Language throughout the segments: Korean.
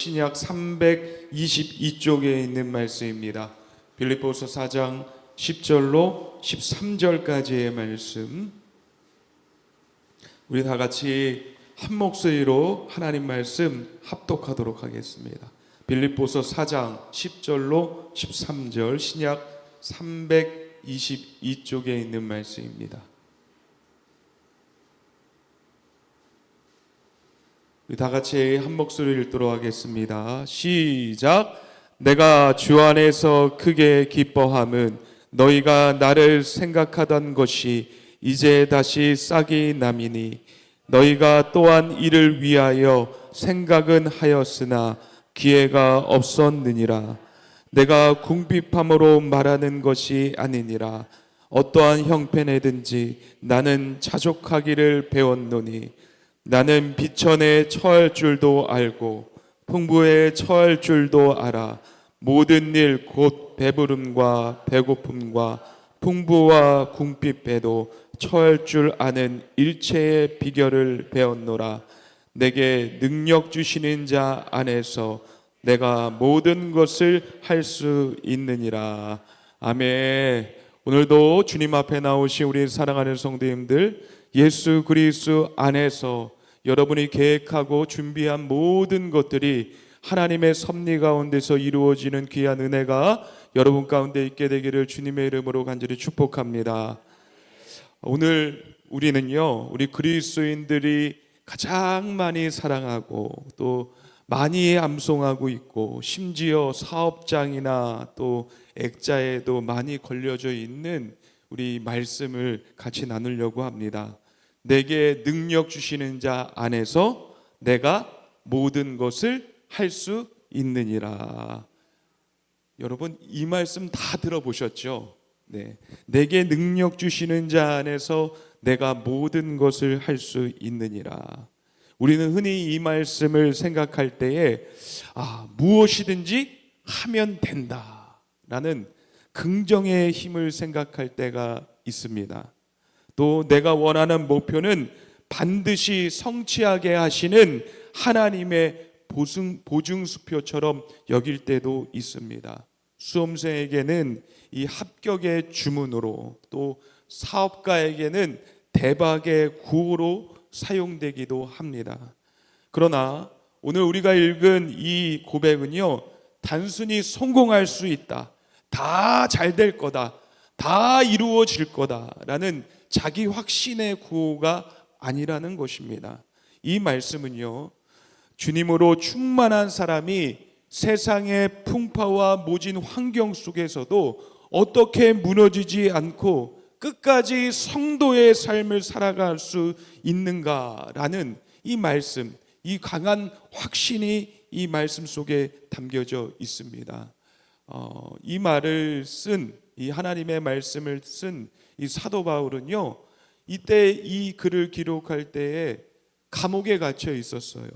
신약 322쪽에 있는 말씀입니다. 빌립보서 4장 10절로 13절까지의 말씀, 우리 다 같이 한 목소리로 하나님 말씀 합독하도록 하겠습니다. 빌립보서 4장 10절로 13절, 신약 322쪽에 있는 말씀입니다. 우리 다 같이 한 목소리를 읽도록 하겠습니다. 시작. 내가 주 안에서 크게 기뻐함은 너희가 나를 생각하던 것이 이제 다시 싹이 남이니 너희가 또한 이를 위하여 생각은 하였으나 기회가 없었느니라. 내가 궁핍함으로 말하는 것이 아니니라. 어떠한 형편에든지 나는 자족하기를 배웠노니 나는 비천에 처할 줄도 알고 풍부에 처할 줄도 알아. 모든 일 곧 배부름과 배고픔과 풍부와 궁핍에도 처할 줄 아는 일체의 비결을 배웠노라. 내게 능력 주시는 자 안에서 내가 모든 것을 할 수 있느니라. 아멘. 오늘도 주님 앞에 나오신 우리 사랑하는 성도님들, 예수 그리스도 안에서 여러분이 계획하고 준비한 모든 것들이 하나님의 섭리 가운데서 이루어지는 귀한 은혜가 여러분 가운데 있게 되기를 주님의 이름으로 간절히 축복합니다. 오늘 우리는요, 우리 그리스도인들이 가장 많이 사랑하고 또 많이 암송하고 있고 심지어 사업장이나 또 액자에도 많이 걸려져 있는 우리 말씀을 같이 나누려고 합니다. 내게 능력 주시는 자 안에서 내가 모든 것을 할 수 있느니라. 여러분 이 말씀 다 들어보셨죠? 네. 내게 능력 주시는 자 안에서 내가 모든 것을 할 수 있느니라. 우리는 흔히 이 말씀을 생각할 때에 무엇이든지 하면 된다라는 긍정의 힘을 생각할 때가 있습니다. 또 내가 원하는 목표는 반드시 성취하게 하시는 하나님의 보증수표처럼 여길 때도 있습니다. 수험생에게는 이 합격의 주문으로, 또 사업가에게는 대박의 구호로 사용되기도 합니다. 그러나 오늘 우리가 읽은 이 고백은요, 단순히 성공할 수 있다, 다 잘 될 거다, 다 이루어질 거다라는 자기 확신의 구호가 아니라는 것입니다. 이 말씀은요, 주님으로 충만한 사람이 세상의 풍파와 모진 환경 속에서도 어떻게 무너지지 않고 끝까지 성도의 삶을 살아갈 수 있는가라는 이 말씀, 이 강한 확신이 이 말씀 속에 담겨져 있습니다. 이 말을 쓴, 이 하나님의 말씀을 쓴 이 사도 바울은요, 이때 이 글을 기록할 때에 감옥에 갇혀 있었어요.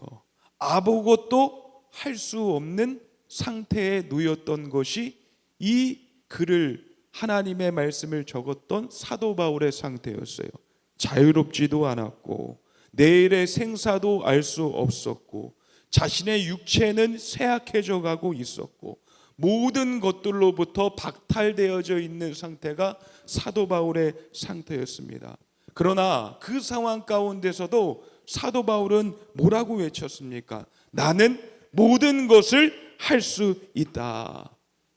아무것도 할 수 없는 상태에 놓였던 것이 이 글을, 하나님의 말씀을 적었던 사도 바울의 상태였어요. 자유롭지도 않았고 내일의 생사도 알 수 없었고 자신의 육체는 쇠약해져 가고 있었고 모든 것들로부터 박탈되어져 있는 상태가 사도 바울의 상태였습니다. 그러나 그 상황 가운데서도 사도 바울은 뭐라고 외쳤습니까? 나는 모든 것을 할 수 있다.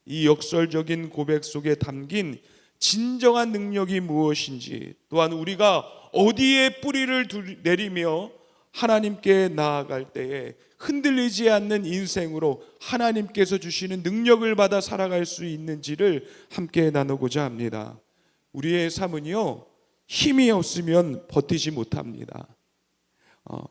이 역설적인 고백 속에 담긴 진정한 능력이 무엇인지, 또한 우리가 어디에 뿌리를 내리며 하나님께 나아갈 때에 흔들리지 않는 인생으로 하나님께서 주시는 능력을 받아 살아갈 수 있는지를 함께 나누고자 합니다. 우리의 삶은요, 힘이 없으면 버티지 못합니다.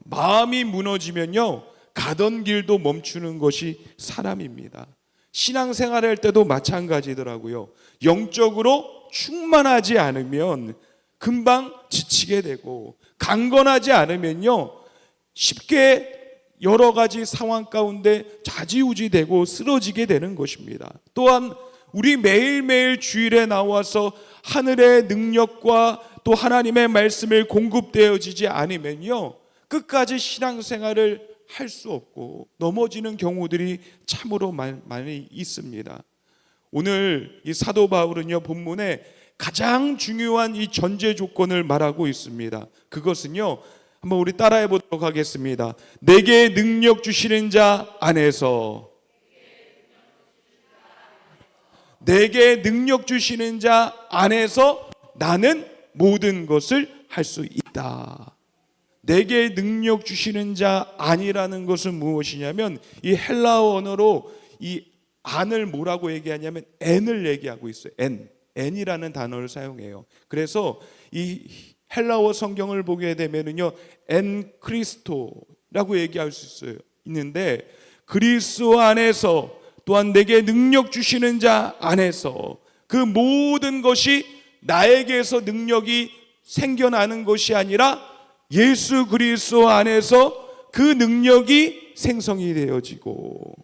마음이 무너지면요, 가던 길도 멈추는 것이 사람입니다. 신앙생활 할 때도 마찬가지더라고요. 영적으로 충만하지 않으면 금방 지치게 되고, 강건하지 않으면요, 쉽게 여러 가지 상황 가운데 좌지우지되고 쓰러지게 되는 것입니다. 또한 우리 매일매일 주일에 나와서 하늘의 능력과 또 하나님의 말씀을 공급되어지지 않으면요, 끝까지 신앙생활을 할 수 없고 넘어지는 경우들이 참으로 많이 있습니다. 오늘 이 사도 바울은요, 본문에 가장 중요한 이 전제 조건을 말하고 있습니다. 그것은요, 한번 우리 따라해 보도록 하겠습니다. 내게 능력 주시는 자 안에서, 내게 능력 주시는 자 안에서 나는 모든 것을 할 수 있다. 내게 능력 주시는 자 안이라는 것은 무엇이냐면, 이 헬라어 언어로 이 안을 뭐라고 얘기하냐면 N을 얘기하고 있어요. N이라는 단어를 사용해요. 그래서 이 헬라어 성경을 보게 되면은요, N 크리스토라고 얘기할 수 있는데, 그리스도 안에서 또한 내게 능력 주시는 자 안에서 그 모든 것이 나에게서 능력이 생겨나는 것이 아니라 예수 그리스도 안에서 그 능력이 생성이 되어지고,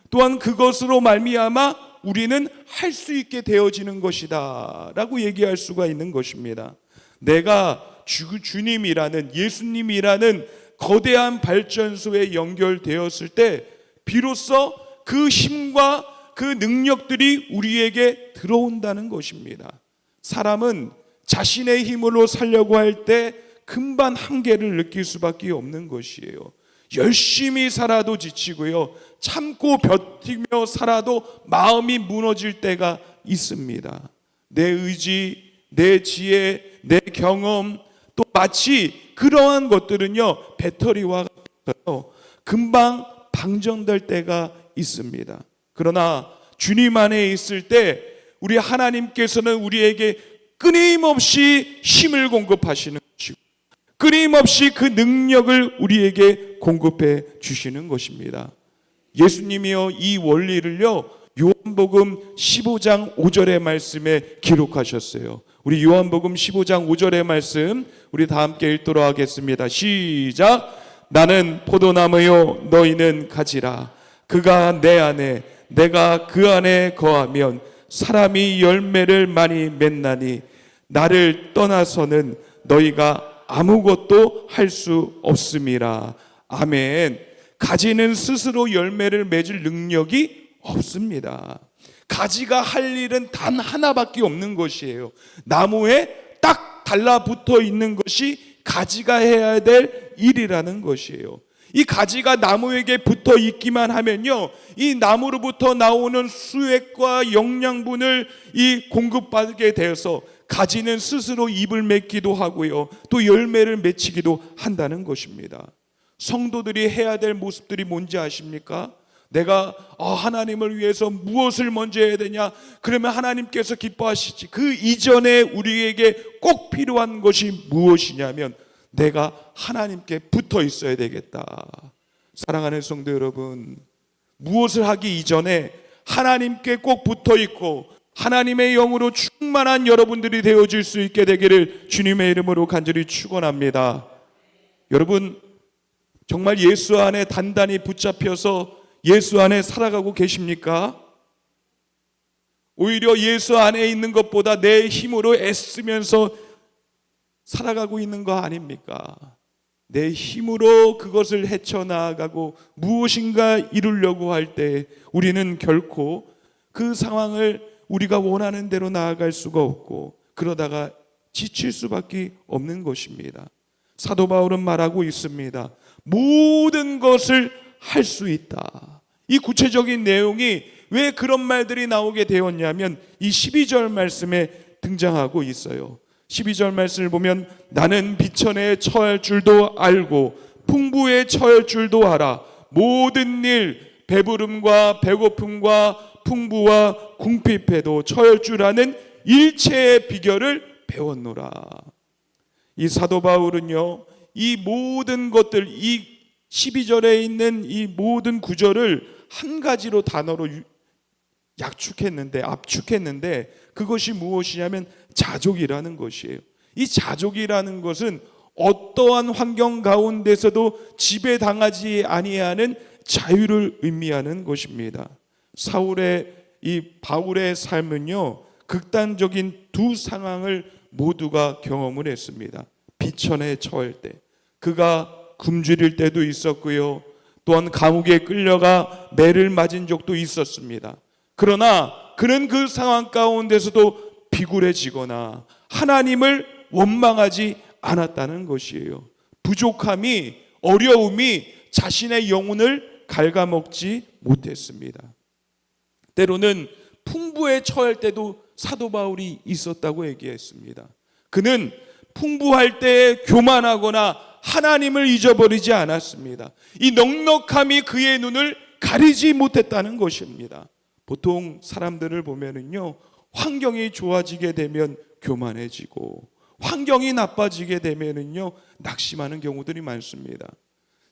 또한 그것으로 말미암아 우리는 할 수 있게 되어지는 것이다 라고 얘기할 수가 있는 것입니다. 내가 주님이라는, 예수님이라는 거대한 발전소에 연결되었을 때 비로소 그 힘과 그 능력들이 우리에게 들어온다는 것입니다. 사람은 자신의 힘으로 살려고 할 때 금방 한계를 느낄 수밖에 없는 것이에요. 열심히 살아도 지치고요, 참고 버티며 살아도 마음이 무너질 때가 있습니다. 내 의지, 내 지혜, 내 경험, 또 마치 그러한 것들은요, 배터리와 같아요, 금방 방전될 때가 있습니다. 그러나 주님 안에 있을 때 우리 하나님께서는 우리에게 끊임없이 힘을 공급하시는 것이고, 끊임없이 그 능력을 우리에게 공급해 주시는 것입니다. 예수님이요, 이 원리를요, 요한복음 15장 5절의 말씀에 기록하셨어요. 우리 요한복음 15장 5절의 말씀 우리 다 함께 읽도록 하겠습니다. 시작. 나는 포도나무요, 너희는 가지라. 그가 내 안에, 내가 그 안에 거하면 사람이 열매를 많이 맺나니 나를 떠나서는 너희가 아무것도 할 수 없음이라. 아멘. 가지는 스스로 열매를 맺을 능력이 없습니다. 가지가 할 일은 단 하나밖에 없는 것이에요. 나무에 딱 달라붙어 있는 것이 가지가 해야 될 일이라는 것이에요. 이 가지가 나무에게 붙어 있기만 하면요, 이 나무로부터 나오는 수액과 영양분을 이 공급받게 되어서 가지는 스스로 잎을 맺기도 하고요, 또 열매를 맺히기도 한다는 것입니다. 성도들이 해야 될 모습들이 뭔지 아십니까? 내가 하나님을 위해서 무엇을 먼저 해야 되냐? 그러면 하나님께서 기뻐하시지. 그 이전에 우리에게 꼭 필요한 것이 무엇이냐면 내가 하나님께 붙어 있어야 되겠다. 사랑하는 성도 여러분, 무엇을 하기 이전에 하나님께 꼭 붙어 있고 하나님의 영으로 충만한 여러분들이 되어질 수 있게 되기를 주님의 이름으로 간절히 축원합니다. 여러분, 정말 예수 안에 단단히 붙잡혀서 예수 안에 살아가고 계십니까? 오히려 예수 안에 있는 것보다 내 힘으로 애쓰면서 살아가고 있는 거 아닙니까? 내 힘으로 그것을 헤쳐나가고 무엇인가 이루려고 할 때 우리는 결코 그 상황을 우리가 원하는 대로 나아갈 수가 없고, 그러다가 지칠 수밖에 없는 것입니다. 사도 바울은 말하고 있습니다. 모든 것을 할 수 있다. 이 구체적인 내용이 왜 그런 말들이 나오게 되었냐면 이 12절 말씀에 등장하고 있어요. 12절 말씀을 보면 나는 비천에 처할 줄도 알고 풍부에 처할 줄도 알아. 모든 일, 배부름과 배고픔과 풍부와 궁핍에도 처할 줄 아는 일체의 비결을 배웠노라. 이 사도 바울은요, 이 모든 것들, 이 12절에 있는 이 모든 구절을 한 가지로 단어로 압축했는데 그것이 무엇이냐면 자족이라는 것이에요. 이 자족이라는 것은 어떠한 환경 가운데서도 지배당하지 아니하는 자유를 의미하는 것입니다. 이 바울의 삶은요, 극단적인 두 상황을 모두가 경험을 했습니다. 비천에 처할 때 그가 굶주릴 때도 있었고요, 또한 감옥에 끌려가 매를 맞은 적도 있었습니다. 그러나 그는 그 상황 가운데서도 비굴해지거나 하나님을 원망하지 않았다는 것이에요. 부족함이, 어려움이 자신의 영혼을 갉아먹지 못했습니다. 때로는 풍부에 처할 때도 사도 바울이 있었다고 얘기했습니다. 그는 풍부할 때 교만하거나 하나님을 잊어버리지 않았습니다. 이 넉넉함이 그의 눈을 가리지 못했다는 것입니다. 보통 사람들을 보면은요, 환경이 좋아지게 되면 교만해지고 환경이 나빠지게 되면은요, 낙심하는 경우들이 많습니다.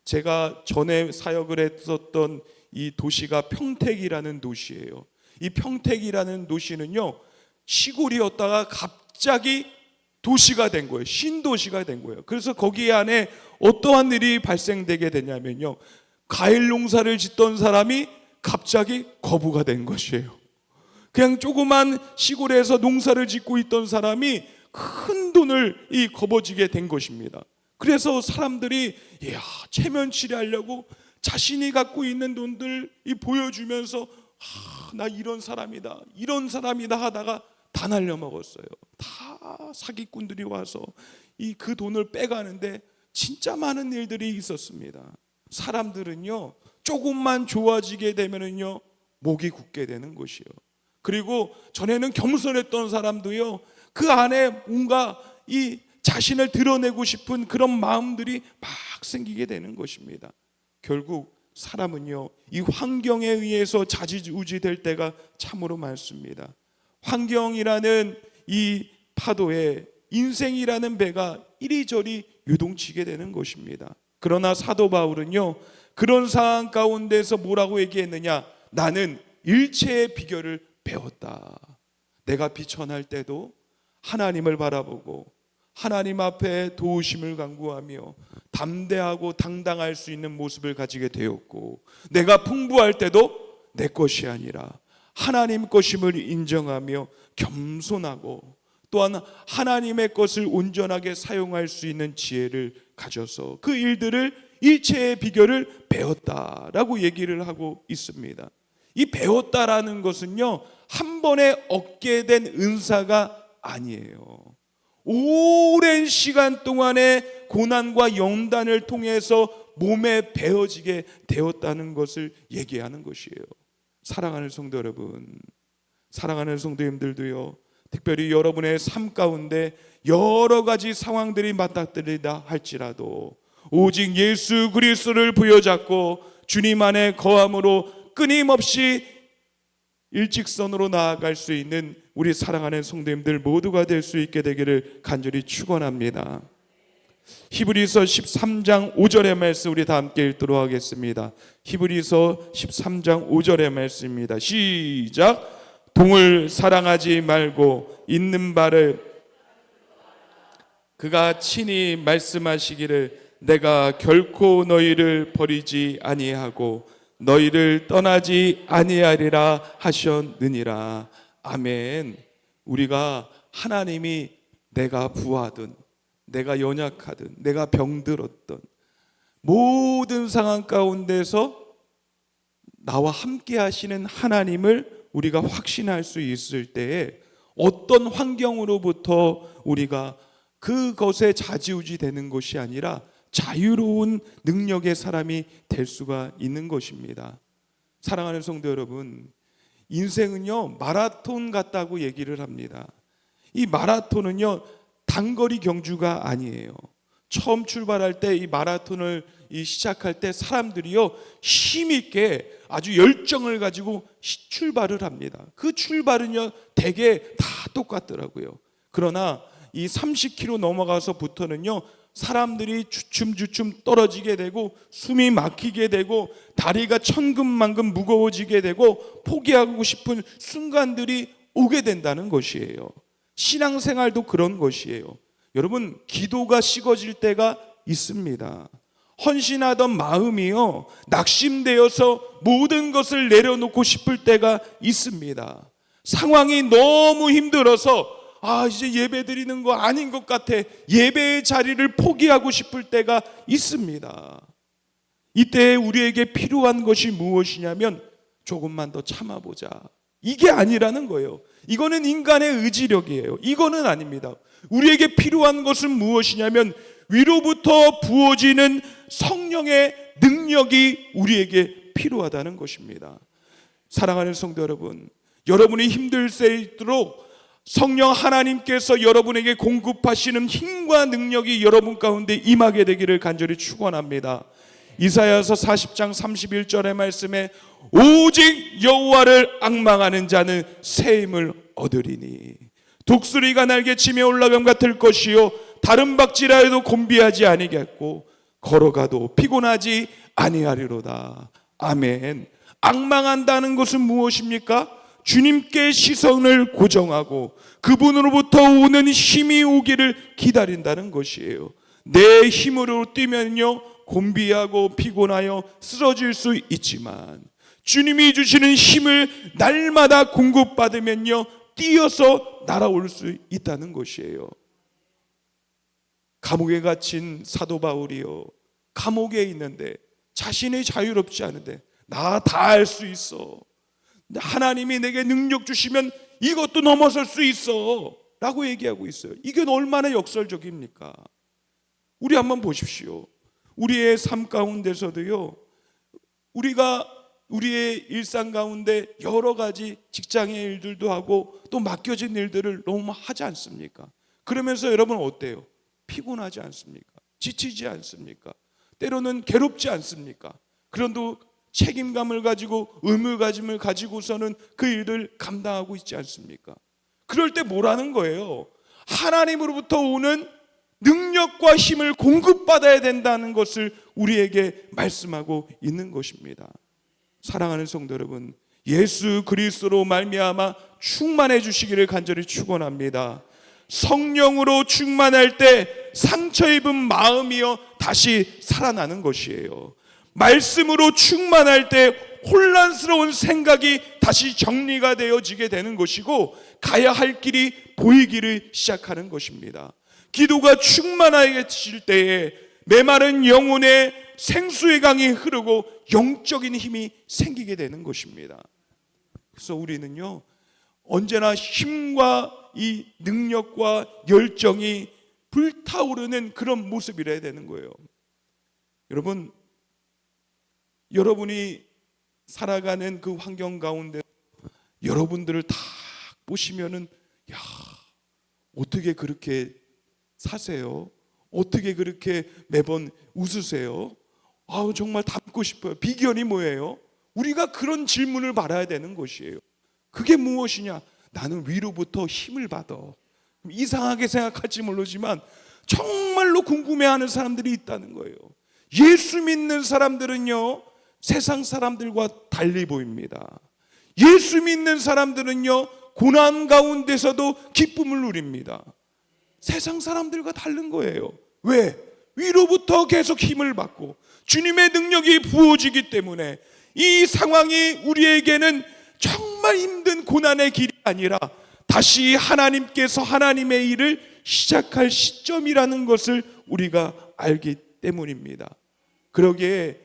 제가 전에 사역을 했었던 이 도시가 평택이라는 도시예요. 이 평택이라는 도시는요, 시골이었다가 갑자기 도시가 된 거예요. 신도시가 된 거예요. 그래서 거기 안에 어떠한 일이 발생되게 되냐면요, 과일 농사를 짓던 사람이 갑자기 거부가 된 것이에요. 그냥 조그만 시골에서 농사를 짓고 있던 사람이 큰 돈을 거머쥐게 된 것입니다. 그래서 사람들이 체면치레하려고 자신이 갖고 있는 돈들 보여주면서 나 이런 사람이다 하다가 다 날려먹었어요. 다 사기꾼들이 와서 그 돈을 빼가는데 진짜 많은 일들이 있었습니다. 사람들은요, 조금만 좋아지게 되면은요, 목이 굳게 되는 것이요. 그리고 전에는 겸손했던 사람도요, 그 안에 뭔가 이 자신을 드러내고 싶은 그런 마음들이 막 생기게 되는 것입니다. 결국 사람은요, 이 환경에 의해서 좌지우지 될 때가 참으로 많습니다. 환경이라는 이 파도에 인생이라는 배가 이리저리 유동치게 되는 것입니다. 그러나 사도 바울은요, 그런 상황 가운데서 뭐라고 얘기했느냐? 나는 일체의 비결을 배웠다. 내가 비천할 때도 하나님을 바라보고 하나님 앞에 도우심을 간구하며 담대하고 당당할 수 있는 모습을 가지게 되었고, 내가 풍부할 때도 내 것이 아니라 하나님 것임을 인정하며 겸손하고 또한 하나님의 것을 온전하게 사용할 수 있는 지혜를 가져서 그 일들을 일체의 비결을 배웠다라고 얘기를 하고 있습니다. 이 배웠다라는 것은요, 한 번에 얻게 된 은사가 아니에요. 오랜 시간 동안의 고난과 연단을 통해서 몸에 배어지게 되었다는 것을 얘기하는 것이에요. 사랑하는 성도 여러분, 사랑하는 성도님들도요, 특별히 여러분의 삶 가운데 여러 가지 상황들이 맞닥뜨리다 할지라도 오직 예수 그리스도를 부여잡고 주님 안에 거함으로 끊임없이 일직선으로 나아갈 수 있는 우리 사랑하는 성도님들 모두가 될 수 있게 되기를 간절히 축원합니다. 히브리서 13장 5절의 말씀 우리 다 함께 읽도록 하겠습니다. 히브리서 13장 5절의 말씀입니다. 시작. 동을 사랑하지 말고 있는 바를 그가 친히 말씀하시기를 내가 결코 너희를 버리지 아니하고 너희를 떠나지 아니하리라 하셨느니라. 아멘. 우리가 하나님이 내가 부하든 내가 연약하든 내가 병들었든 모든 상황 가운데서 나와 함께 하시는 하나님을 우리가 확신할 수 있을 때에 어떤 환경으로부터 우리가 그것에 좌지우지 되는 것이 아니라 자유로운 능력의 사람이 될 수가 있는 것입니다. 사랑하는 성도 여러분, 인생은요 마라톤 같다고 얘기를 합니다. 이 마라톤은요 단거리 경주가 아니에요. 처음 출발할 때 이 마라톤을 시작할 때 사람들이요 힘있게 아주 열정을 가지고 출발을 합니다. 그 출발은요 대개 다 똑같더라고요. 그러나 이 30km 넘어가서부터는요 사람들이 주춤주춤 떨어지게 되고 숨이 막히게 되고 다리가 천근만근 무거워지게 되고 포기하고 싶은 순간들이 오게 된다는 것이에요. 신앙생활도 그런 것이에요. 여러분, 기도가 식어질 때가 있습니다. 헌신하던 마음이요 낙심되어서 모든 것을 내려놓고 싶을 때가 있습니다. 상황이 너무 힘들어서 이제 예배 드리는 거 아닌 것 같아 예배의 자리를 포기하고 싶을 때가 있습니다. 이때 우리에게 필요한 것이 무엇이냐면 조금만 더 참아보자, 이게 아니라는 거예요. 이거는 인간의 의지력이에요. 이거는 아닙니다. 우리에게 필요한 것은 무엇이냐면 위로부터 부어지는 성령의 능력이 우리에게 필요하다는 것입니다. 사랑하는 성도 여러분, 여러분이 힘들 때일수록 성령 하나님께서 여러분에게 공급하시는 힘과 능력이 여러분 가운데 임하게 되기를 간절히 축원합니다. 이사야서 40장 31절의 말씀에 오직 여호와를 앙망하는 자는 새 힘을 얻으리니 독수리가 날개치며 올라감 같을 것이요 다른 박질하여도 곤비하지 아니겠고 걸어가도 피곤하지 아니하리로다. 아멘. 앙망한다는 것은 무엇입니까? 주님께 시선을 고정하고 그분으로부터 오는 힘이 오기를 기다린다는 것이에요. 내 힘으로 뛰면요 곤비하고 피곤하여 쓰러질 수 있지만 주님이 주시는 힘을 날마다 공급받으면요 뛰어서 날아올 수 있다는 것이에요. 감옥에 갇힌 사도 바울이요, 감옥에 있는데 자신이 자유롭지 않은데 나 다 할 수 있어, 하나님이 내게 능력 주시면 이것도 넘어설 수 있어 라고 얘기하고 있어요. 이게 얼마나 역설적입니까? 우리 한번 보십시오. 우리의 삶 가운데서도요, 우리가 우리의 일상 가운데 여러 가지 직장의 일들도 하고 또 맡겨진 일들을 너무 하지 않습니까? 그러면서 여러분 어때요? 피곤하지 않습니까? 지치지 않습니까? 때로는 괴롭지 않습니까? 그런데 책임감을 가지고 의무감을 가지고서는 그 일을 감당하고 있지 않습니까? 그럴 때 뭐라는 거예요? 하나님으로부터 오는 능력과 힘을 공급받아야 된다는 것을 우리에게 말씀하고 있는 것입니다. 사랑하는 성도 여러분, 예수 그리스도로 말미암아 충만해 주시기를 간절히 축원합니다. 성령으로 충만할 때 상처 입은 마음이요 다시 살아나는 것이에요. 말씀으로 충만할 때 혼란스러운 생각이 다시 정리가 되어지게 되는 것이고 가야 할 길이 보이기를 시작하는 것입니다. 기도가 충만해질 때에 메마른 영혼에 생수의 강이 흐르고 영적인 힘이 생기게 되는 것입니다. 그래서 우리는요 언제나 힘과 이 능력과 열정이 불타오르는 그런 모습이라야 되는 거예요. 여러분, 여러분이 살아가는 그 환경 가운데 여러분들을 다 보시면은 야, 어떻게 그렇게 사세요? 어떻게 그렇게 매번 웃으세요? 아우 정말 닮고 싶어요. 비결이 뭐예요? 우리가 그런 질문을 받아야 되는 것이에요. 그게 무엇이냐? 나는 위로부터 힘을 받아. 이상하게 생각할지 모르지만 정말로 궁금해하는 사람들이 있다는 거예요. 예수 믿는 사람들은요 세상 사람들과 달리 보입니다. 예수 믿는 사람들은요 고난 가운데서도 기쁨을 누립니다. 세상 사람들과 다른 거예요. 왜? 위로부터 계속 힘을 받고 주님의 능력이 부어지기 때문에 이 상황이 우리에게는 정말 힘든 고난의 길이 아니라 다시 하나님께서 하나님의 일을 시작할 시점이라는 것을 우리가 알기 때문입니다. 그러기에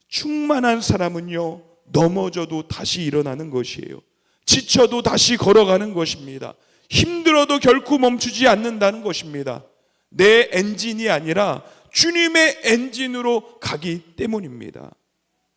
충만한 사람은요 넘어져도 다시 일어나는 것이에요. 지쳐도 다시 걸어가는 것입니다. 힘들어도 결코 멈추지 않는다는 것입니다. 내 엔진이 아니라 주님의 엔진으로 가기 때문입니다.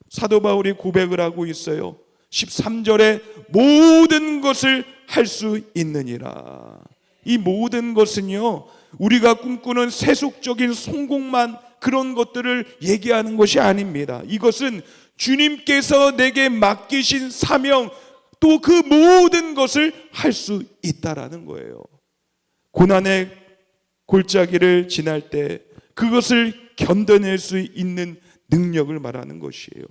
사도 바울이 고백을 하고 있어요. 13절에 모든 것을 할 수 있느니라. 이 모든 것은요 우리가 꿈꾸는 세속적인 성공만 그런 것들을 얘기하는 것이 아닙니다. 이것은 주님께서 내게 맡기신 사명 또 그 모든 것을 할 수 있다라는 거예요. 고난의 골짜기를 지날 때 그것을 견뎌낼 수 있는 능력을 말하는 것이에요.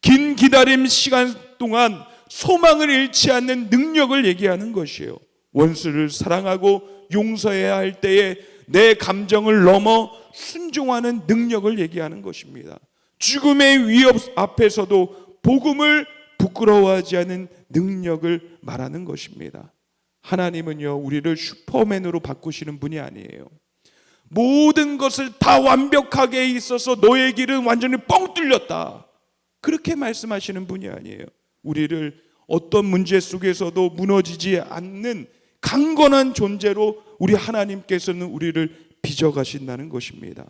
긴 기다림 시간 동안 소망을 잃지 않는 능력을 얘기하는 것이에요. 원수를 사랑하고 용서해야 할 때에 내 감정을 넘어 순종하는 능력을 얘기하는 것입니다. 죽음의 위협 앞에서도 복음을 부끄러워하지 않은 능력을 말하는 것입니다. 하나님은요 우리를 슈퍼맨으로 바꾸시는 분이 아니에요. 모든 것을 다 완벽하게 있어서 너의 길은 완전히 뻥 뚫렸다. 그렇게 말씀하시는 분이 아니에요. 우리를 어떤 문제 속에서도 무너지지 않는 강건한 존재로 우리 하나님께서는 우리를 빚어가신다는 것입니다.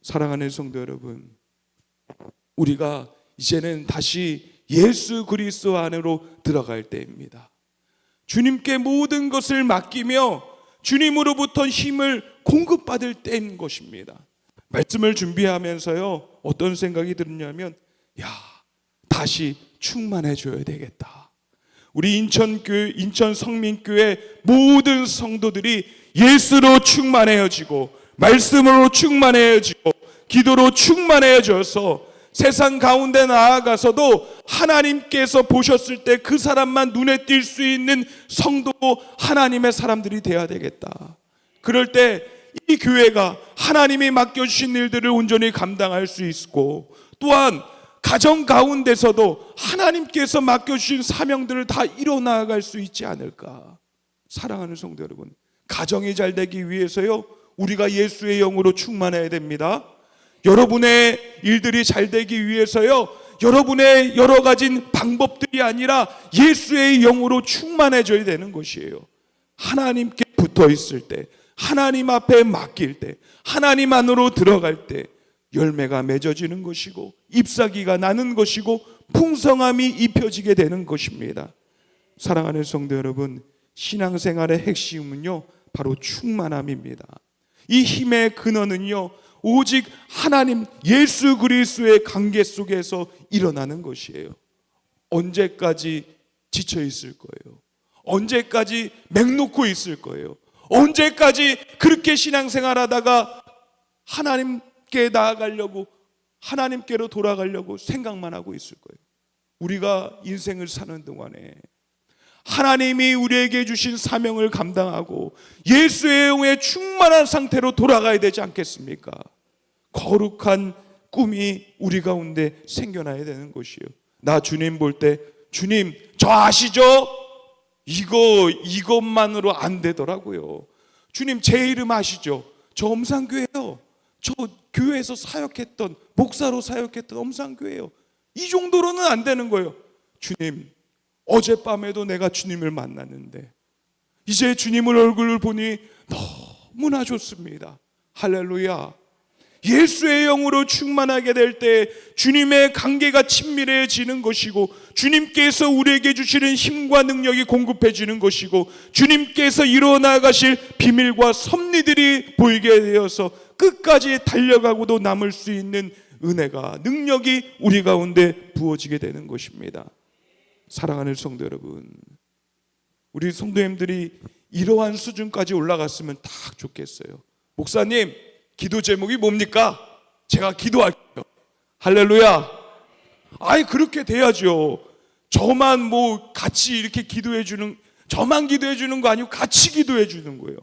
사랑하는 성도 여러분, 우리가 이제는 다시 예수 그리스도 안으로 들어갈 때입니다. 주님께 모든 것을 맡기며 주님으로부터 힘을 공급받을 때인 것입니다. 말씀을 준비하면서요, 어떤 생각이 들었냐면, 다시 충만해져야 되겠다. 우리 인천 성민교회 모든 성도들이 예수로 충만해지고 말씀으로 충만해지고 기도로 충만해져서 세상 가운데 나아가서도 하나님께서 보셨을 때 그 사람만 눈에 띌 수 있는 성도고 하나님의 사람들이 되어야 되겠다. 그럴 때 이 교회가 하나님이 맡겨주신 일들을 온전히 감당할 수 있고, 또한 가정 가운데서도 하나님께서 맡겨주신 사명들을 다 이뤄나갈 수 있지 않을까. 사랑하는 성도 여러분, 가정이 잘 되기 위해서요, 우리가 예수의 영으로 충만해야 됩니다. 여러분의 일들이 잘 되기 위해서요, 여러분의 여러 가지 방법들이 아니라 예수의 영으로 충만해져야 되는 것이에요. 하나님께 붙어 있을 때, 하나님 앞에 맡길 때, 하나님 안으로 들어갈 때 열매가 맺어지는 것이고 잎사귀가 나는 것이고 풍성함이 입혀지게 되는 것입니다. 사랑하는 성도 여러분, 신앙생활의 핵심은요, 바로 충만함입니다. 이 힘의 근원은요, 오직 하나님 예수 그리스도의 관계 속에서 일어나는 것이에요. 언제까지 지쳐 있을 거예요? 언제까지 맹놓고 있을 거예요? 언제까지 그렇게 신앙생활하다가 하나님께 나아가려고, 하나님께로 돌아가려고 생각만 하고 있을 거예요? 우리가 인생을 사는 동안에 하나님이 우리에게 주신 사명을 감당하고 예수의 영에 충만한 상태로 돌아가야 되지 않겠습니까? 거룩한 꿈이 우리 가운데 생겨나야 되는 것이에요. 나 주님 볼 때, 주님 저 아시죠? 이것만으로 안 되더라고요. 주님 제 이름 아시죠? 저 엄산교회요. 저 교회에서 사역했던, 목사로 사역했던 엄산교회요. 이 정도로는 안 되는 거예요. 주님, 어젯밤에도 내가 주님을 만났는데 이제 주님을 얼굴을 보니 너무나 좋습니다. 할렐루야. 예수의 영으로 충만하게 될 때 주님의 관계가 친밀해지는 것이고, 주님께서 우리에게 주시는 힘과 능력이 공급해지는 것이고, 주님께서 이루어나가실 비밀과 섭리들이 보이게 되어서 끝까지 달려가고도 남을 수 있는 은혜가, 능력이 우리 가운데 부어지게 되는 것입니다. 사랑하는 성도 여러분, 우리 성도님들이 이러한 수준까지 올라갔으면 딱 좋겠어요. 목사님, 기도 제목이 뭡니까? 제가 기도할게요. 할렐루야. 아니 그렇게 돼야죠. 저만 뭐 같이 이렇게 기도해 주는, 저만 기도해 주는 거 아니고 같이 기도해 주는 거예요.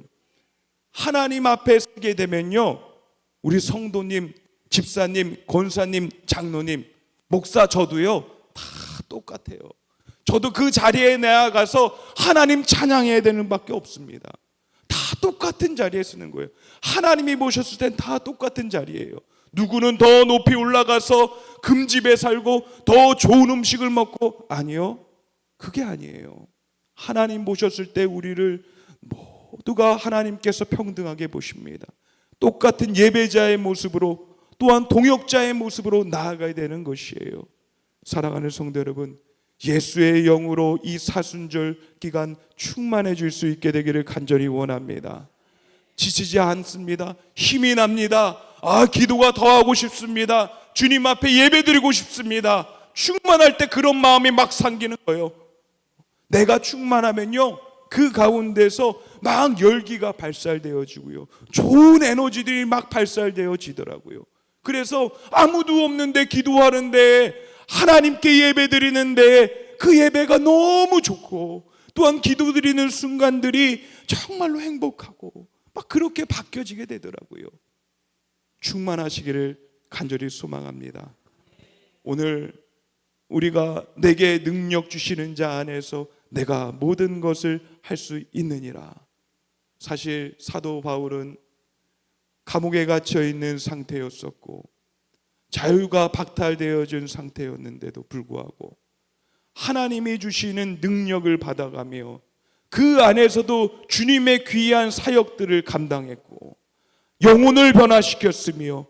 하나님 앞에 서게 되면요, 우리 성도님, 집사님, 권사님, 장로님, 목사, 저도요 다 똑같아요. 저도 그 자리에 나아가서 하나님 찬양해야 되는 밖에 없습니다. 다 똑같은 자리에 쓰는 거예요. 하나님이 보셨을 땐 다 똑같은 자리예요. 누구는 더 높이 올라가서 금집에 살고 더 좋은 음식을 먹고, 아니요, 그게 아니에요. 하나님 보셨을 때 우리를 모두가 하나님께서 평등하게 보십니다. 똑같은 예배자의 모습으로, 또한 동역자의 모습으로 나아가야 되는 것이에요. 사랑하는 성도 여러분, 예수의 영으로 이 사순절 기간 충만해질 수 있게 되기를 간절히 원합니다. 지치지 않습니다. 힘이 납니다. 기도가 더 하고 싶습니다. 주님 앞에 예배드리고 싶습니다. 충만할 때 그런 마음이 막 생기는 거예요. 내가 충만하면요, 그 가운데서 막 열기가 발산되어지고요, 좋은 에너지들이 막 발산되어지더라고요. 그래서 아무도 없는데 기도하는데, 하나님께 예배드리는데 그 예배가 너무 좋고, 또한 기도드리는 순간들이 정말로 행복하고 막 그렇게 바뀌어지게 되더라고요. 충만하시기를 간절히 소망합니다. 오늘 우리가 내게 능력 주시는 자 안에서 내가 모든 것을 할 수 있느니라. 사실 사도 바울은 감옥에 갇혀 있는 상태였었고 자유가 박탈되어진 상태였는데도 불구하고 하나님이 주시는 능력을 받아가며 그 안에서도 주님의 귀한 사역들을 감당했고 영혼을 변화시켰으며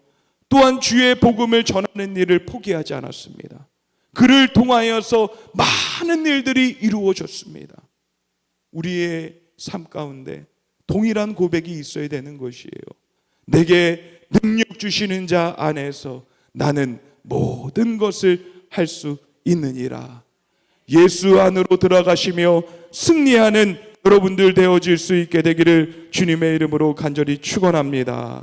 또한 주의 복음을 전하는 일을 포기하지 않았습니다. 그를 통하여서 많은 일들이 이루어졌습니다. 우리의 삶 가운데 동일한 고백이 있어야 되는 것이에요. 내게 능력 주시는 자 안에서 나는 모든 것을 할 수 있느니라. 예수 안으로 들어가시며 승리하는 여러분들 되어질 수 있게 되기를 주님의 이름으로 간절히 축원합니다.